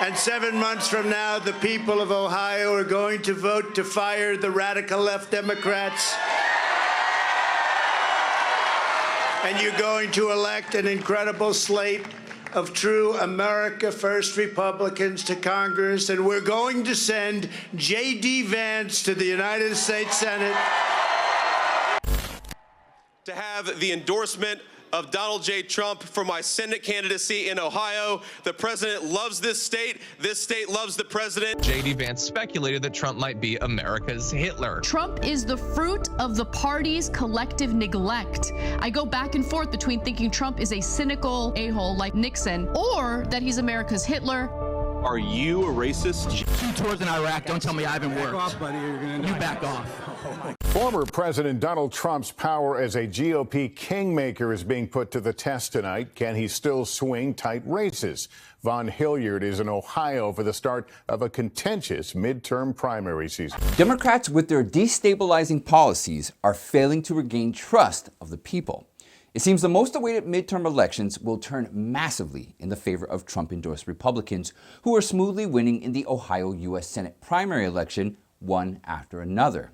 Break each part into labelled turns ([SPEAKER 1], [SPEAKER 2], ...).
[SPEAKER 1] And 7 months from now, the people of Ohio are going to vote to fire the radical left Democrats. And you're going to elect an incredible slate of true America First Republicans to Congress. And we're going to send JD Vance to the United States Senate
[SPEAKER 2] to have the endorsement of Donald J. Trump for my Senate candidacy in Ohio. The president loves this state loves the president.
[SPEAKER 3] JD Vance speculated that Trump might be America's Hitler.
[SPEAKER 4] Trump is the fruit of the party's collective neglect. I go back and forth between thinking Trump is a cynical a-hole like Nixon, or that he's America's Hitler.
[SPEAKER 2] Are you a racist?
[SPEAKER 5] 2 tours in Iraq. Don't tell me I haven't worked.
[SPEAKER 6] Back off, buddy. You're gonna
[SPEAKER 5] You back off.
[SPEAKER 7] Former President Donald Trump's power as a GOP kingmaker is being put to the test tonight. Can he still swing tight races? Von Hilliard is in Ohio for the start of a contentious midterm primary season.
[SPEAKER 8] Democrats, with their destabilizing policies, are failing to regain trust of the people. It seems the most awaited midterm elections will turn massively in the favor of Trump Endorsed Republicans, who are smoothly winning in the Ohio U.S. Senate primary election, one after another.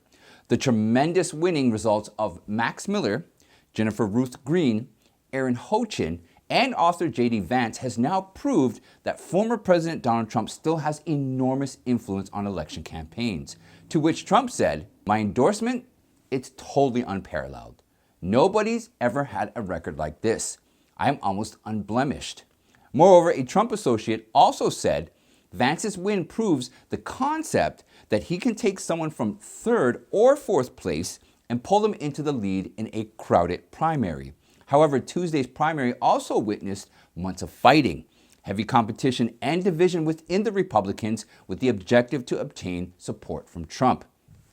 [SPEAKER 8] The tremendous winning results of Max Miller, Jeniffer-Ruth Green, Erin Houchin, and author JD Vance has now proved that former President Donald Trump still has enormous influence on election campaigns. To which Trump said, "My endorsement, it's totally unparalleled. Nobody's ever had a record like this. I am almost unblemished." Moreover, a Trump associate also said Vance's win proves the concept that he can take someone from 3rd or 4th place and pull them into the lead in a crowded primary. However, Tuesday's primary also witnessed months of fighting, heavy competition, and division within the Republicans with the objective to obtain support from Trump.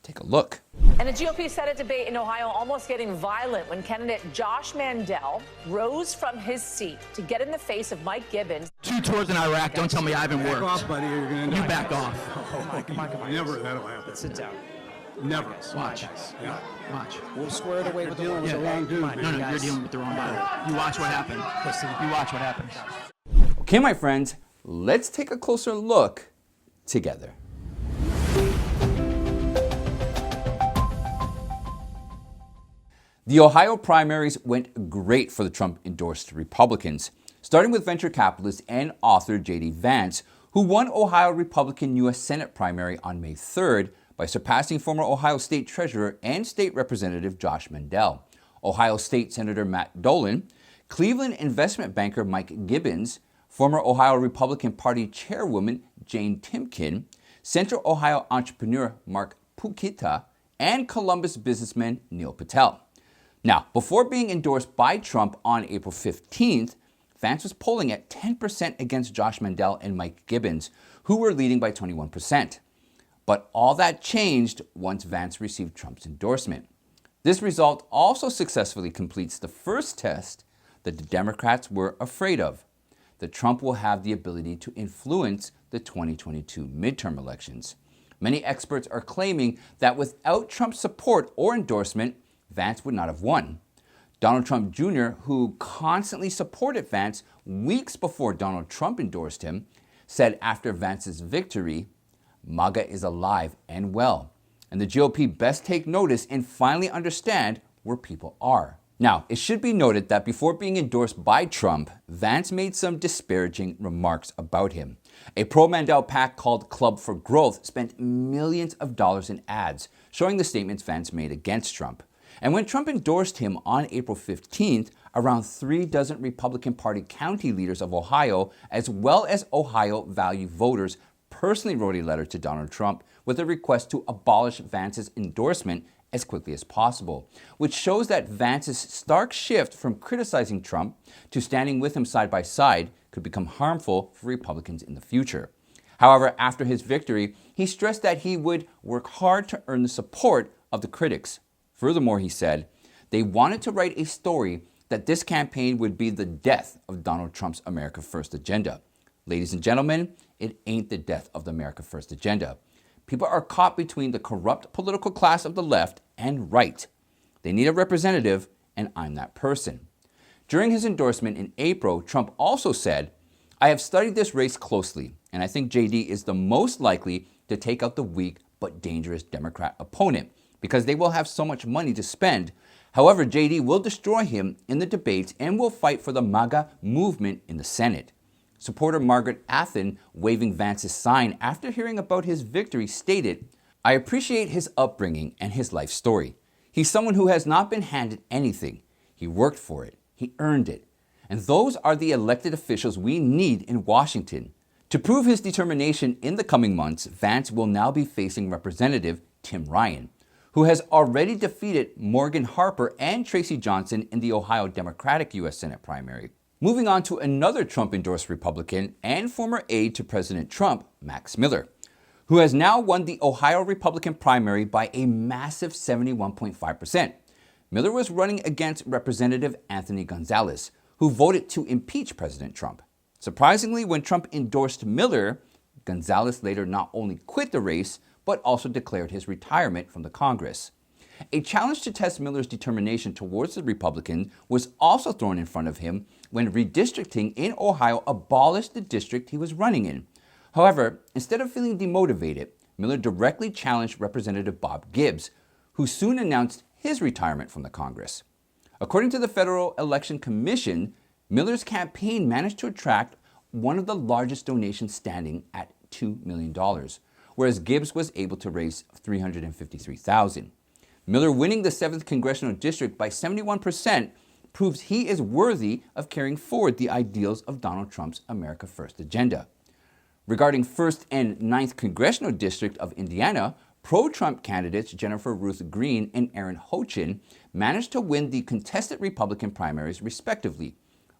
[SPEAKER 8] Take a look.
[SPEAKER 9] And a GOP Senate debate in Ohio almost getting violent when candidate Josh Mandel rose from his seat to get in the face of Mike Gibbons.
[SPEAKER 5] 2 tours in Iraq. Don't tell me I haven't worked.
[SPEAKER 6] Back off, buddy. You're gonna
[SPEAKER 5] You back off.
[SPEAKER 6] Come on. Never that'll happen.
[SPEAKER 10] Sit down.
[SPEAKER 6] Never.
[SPEAKER 5] Watch.
[SPEAKER 6] Yeah.
[SPEAKER 5] Watch.
[SPEAKER 10] We'll square it away with the
[SPEAKER 6] Dealing with the wrong dude.
[SPEAKER 5] No, you're dealing with the wrong guy. You watch what happens. You watch what happens.
[SPEAKER 8] Okay, my friends, let's take a closer look together. The Ohio primaries went great for the Trump-endorsed Republicans, starting with venture capitalist and author JD Vance, who won Ohio Republican U.S. Senate primary on May 3rd by surpassing former Ohio State Treasurer and State Representative Josh Mandel, Ohio State Senator Matt Dolan, Cleveland investment banker Mike Gibbons, former Ohio Republican Party Chairwoman Jane Timken, Central Ohio entrepreneur Mark Pukita, and Columbus businessman Neil Patel. Now, before being endorsed by Trump on April 15th, Vance was polling at 10% against Josh Mandel and Mike Gibbons, who were leading by 21%. But all that changed once Vance received Trump's endorsement. This result also successfully completes the first test that the Democrats were afraid of, that Trump will have the ability to influence the 2022 midterm elections. Many experts are claiming that without Trump's support or endorsement, Vance would not have won. Donald Trump Jr., who constantly supported Vance weeks before Donald Trump endorsed him, said after Vance's victory, "MAGA is alive and well, and the GOP best take notice and finally understand where people are." Now, it should be noted that before being endorsed by Trump, Vance made some disparaging remarks about him. A pro-Mandel PAC called Club for Growth spent millions of dollars in ads showing the statements Vance made against Trump. And when Trump endorsed him on April 15th, around 36 Republican Party county leaders of Ohio, as well as Ohio Value voters, personally wrote a letter to Donald Trump with a request to abolish Vance's endorsement as quickly as possible, which shows that Vance's stark shift from criticizing Trump to standing with him side by side could become harmful for Republicans in the future. However, after his victory, he stressed that he would work hard to earn the support of the critics. Furthermore, he said, they wanted to write a story that this campaign would be the death of Donald Trump's America First agenda. Ladies and gentlemen, it ain't the death of the America First agenda. People are caught between the corrupt political class of the left and right. They need a representative, and I'm that person. During his endorsement in April, Trump also said, I have studied this race closely, and I think JD is the most likely to take out the weak but dangerous Democrat opponent because they will have so much money to spend. However, JD will destroy him in the debates and will fight for the MAGA movement in the Senate. Supporter Margaret Athen, waving Vance's sign after hearing about his victory, stated, "I appreciate his upbringing and his life story. He's someone who has not been handed anything. He worked for it. He earned it. And those are the elected officials we need in Washington." To prove his determination in the coming months, Vance will now be facing Representative Tim Ryan, who has already defeated Morgan Harper and Tracy Johnson in the Ohio Democratic U.S. Senate primary. Moving on to another Trump-endorsed Republican and former aide to President Trump, Max Miller, who has now won the Ohio Republican primary by a massive 71.5%. Miller was running against Representative Anthony Gonzalez, who voted to impeach President Trump. Surprisingly, when Trump endorsed Miller, Gonzalez later not only quit the race, but also declared his retirement from the Congress. A challenge to test Miller's determination towards the Republican was also thrown in front of him when redistricting in Ohio abolished the district he was running in. However, instead of feeling demotivated, Miller directly challenged Representative Bob Gibbs, who soon announced his retirement from the Congress. According to the Federal Election Commission, Miller's campaign managed to attract one of the largest donations standing at $2 million, whereas Gibbs was able to raise $353,000. Miller winning the 7th Congressional District by 71% proves he is worthy of carrying forward the ideals of Donald Trump's America First agenda. Regarding 1st and 9th Congressional District of Indiana, pro-Trump candidates Jeniffer-Ruth Green and Erin Houchin managed to win the contested Republican primaries respectively.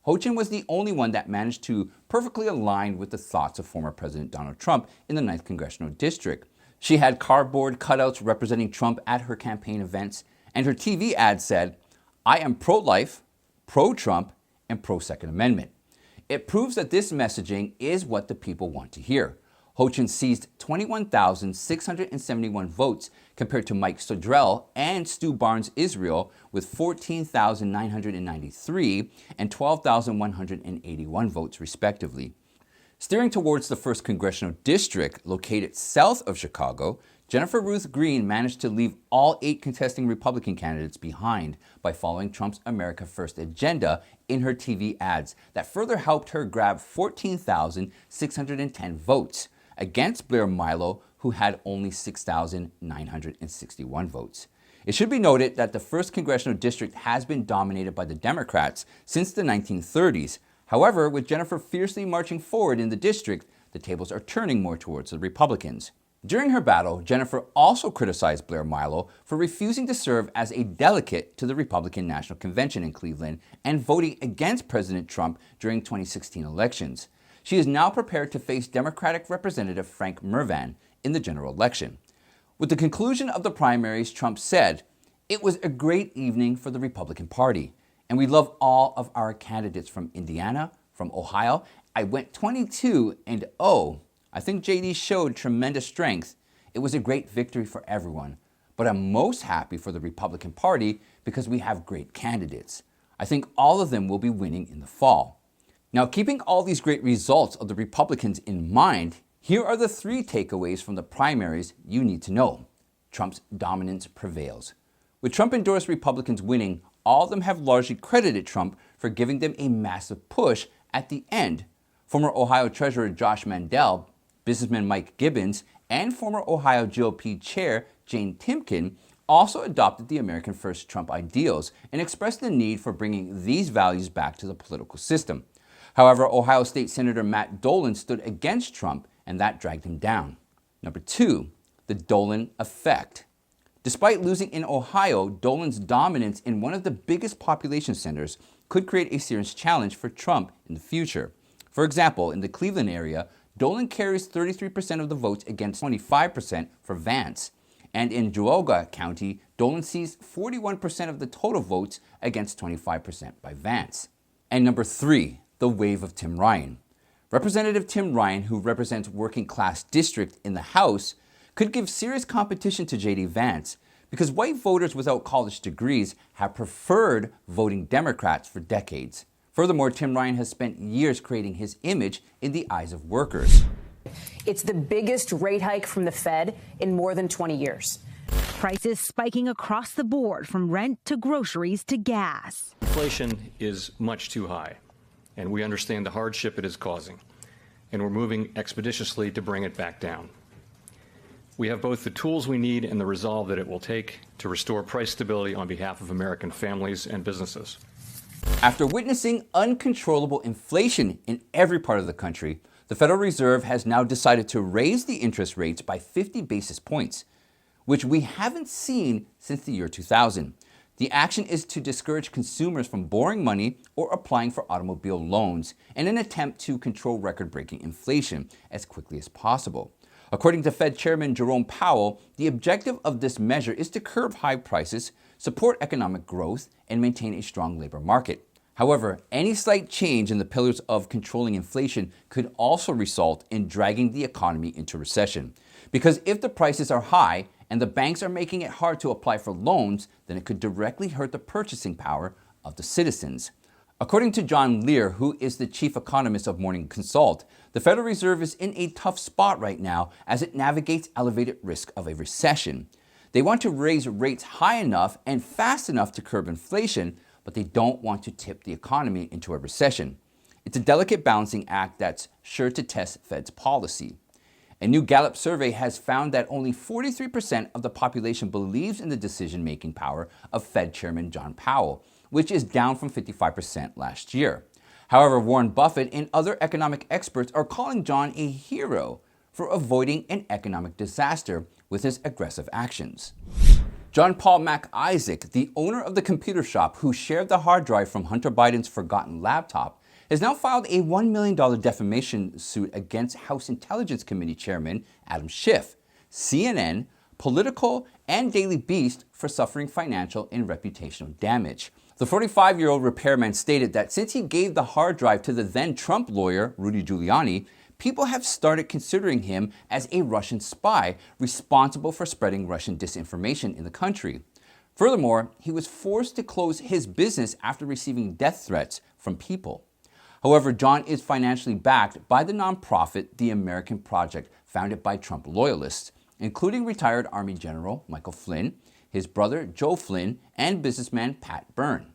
[SPEAKER 8] Houchin was the only one that managed to perfectly align with the thoughts of former President Donald Trump in the 9th Congressional District. She had cardboard cutouts representing Trump at her campaign events, and her TV ad said, "I am pro-life, pro-Trump, and pro-Second Amendment." It proves that this messaging is what the people want to hear. Houchin seized 21,671 votes compared to Mike Sodrell and Stu Barnes Israel with 14,993 and 12,181 votes respectively. Steering towards the 1st Congressional District, located south of Chicago, Jeniffer-Ruth Green managed to leave all 8 contesting Republican candidates behind by following Trump's America First agenda in her TV ads that further helped her grab 14,610 votes against Blair Milo, who had only 6,961 votes. It should be noted that the 1st Congressional District has been dominated by the Democrats since the 1930s. However, with Jennifer fiercely marching forward in the district, the tables are turning more towards the Republicans. During her battle, Jennifer also criticized Blair Milo for refusing to serve as a delegate to the Republican National Convention in Cleveland and voting against President Trump during 2016 elections. She is now prepared to face Democratic Representative Frank Mervan in the general election. With the conclusion of the primaries, Trump said, "It was a great evening for the Republican Party, and we love all of our candidates from Indiana, from Ohio. I went 22-0. I think JD showed tremendous strength. It was a great victory for everyone, but I'm most happy for the Republican Party because we have great candidates. I think all of them will be winning in the fall." Now, keeping all these great results of the Republicans in mind, here are the 3 takeaways from the primaries you need to know. Trump's dominance prevails. With Trump-endorsed Republicans winning, all of them have largely credited Trump for giving them a massive push at the end. Former Ohio Treasurer Josh Mandel, businessman Mike Gibbons, and former Ohio GOP Chair Jane Timken also adopted the American First Trump ideals and expressed the need for bringing these values back to the political system. However, Ohio State Senator Matt Dolan stood against Trump, and that dragged him down. Number 2, the Dolan effect. Despite losing in Ohio, Dolan's dominance in one of the biggest population centers could create a serious challenge for Trump in the future. For example, in the Cleveland area, Dolan carries 33% of the votes against 25% for Vance. And in Geauga County, Dolan sees 41% of the total votes against 25% by Vance. And number 3, the wave of Tim Ryan. Representative Tim Ryan, who represents working class district in the House, could give serious competition to JD Vance because white voters without college degrees have preferred voting Democrats for decades. Furthermore, Tim Ryan has spent years creating his image in the eyes of workers.
[SPEAKER 9] It's the biggest rate hike from the Fed in more than 20 years.
[SPEAKER 10] Prices spiking across the board, from rent to groceries to gas.
[SPEAKER 11] Inflation is much too high, and we understand the hardship it is causing, and we're moving expeditiously to bring it back down. We have both the tools we need and the resolve that it will take to restore price stability on behalf of American families and businesses.
[SPEAKER 8] After witnessing uncontrollable inflation in every part of the country, the Federal Reserve has now decided to raise the interest rates by 50 basis points, which we haven't seen since the year 2000. The action is to discourage consumers from borrowing money or applying for automobile loans in an attempt to control record-breaking inflation as quickly as possible. According to Fed Chairman Jerome Powell, the objective of this measure is to curb high prices, support economic growth, and maintain a strong labor market. However, any slight change in the pillars of controlling inflation could also result in dragging the economy into recession. Because if the prices are high and the banks are making it hard to apply for loans, then it could directly hurt the purchasing power of the citizens. According to John Lear, who is the chief economist of Morning Consult, the Federal Reserve is in a tough spot right now as it navigates elevated risk of a recession. They want to raise rates high enough and fast enough to curb inflation, but they don't want to tip the economy into a recession. It's a delicate balancing act that's sure to test Fed's policy. A new GALLUP survey has found that only 43% of the population believes in the decision-making power of Fed Chairman John Powell, which is down from 55% last year. However, Warren Buffett and other economic experts are calling John a hero for avoiding an economic disaster with his aggressive actions. John Paul Mac Isaac, the owner of the computer shop who shared the hard drive from Hunter Biden's forgotten laptop, has now filed a $1 million defamation suit against House Intelligence Committee Chairman Adam Schiff, CNN, Politico, and Daily Beast for suffering financial and reputational damage. The 45-year-old repairman stated that since he gave the hard drive to the then Trump lawyer, Rudy Giuliani, people have started considering him as a Russian spy responsible for spreading Russian disinformation in the country. Furthermore, he was forced to close his business after receiving death threats from people. However, John is financially backed by the nonprofit The American Project, founded by Trump loyalists, including retired Army General Michael Flynn, his brother Joe Flynn, and businessman Pat Byrne.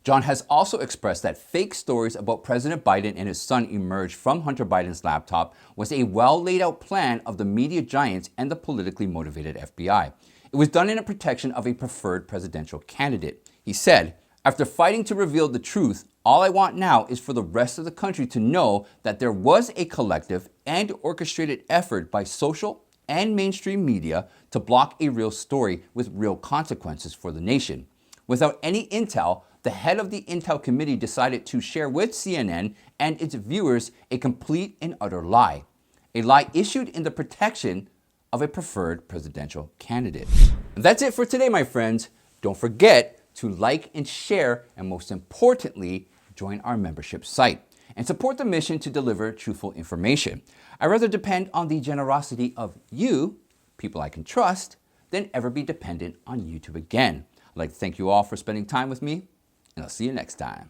[SPEAKER 8] John has also expressed that fake stories about President Biden and his son emerged from Hunter Biden's laptop was a well-laid-out plan of the media giants and the politically motivated FBI. It was done in a protection of a preferred presidential candidate. He said, "After fighting to reveal the truth, all I want now is for the rest of the country to know that there was a collective and orchestrated effort by social and mainstream media to block a real story with real consequences for the nation. Without any intel, the head of the Intel Committee decided to share with CNN and its viewers a complete and utter lie. A lie issued in the protection of a preferred presidential candidate." And that's it for today, my friends. Don't forget to like and share, and most importantly, join our membership site and support the mission to deliver truthful information. I rather depend on the generosity of you, people I can trust, than ever be dependent on YouTube again. I'd like to thank you all for spending time with me, and I'll see you next time.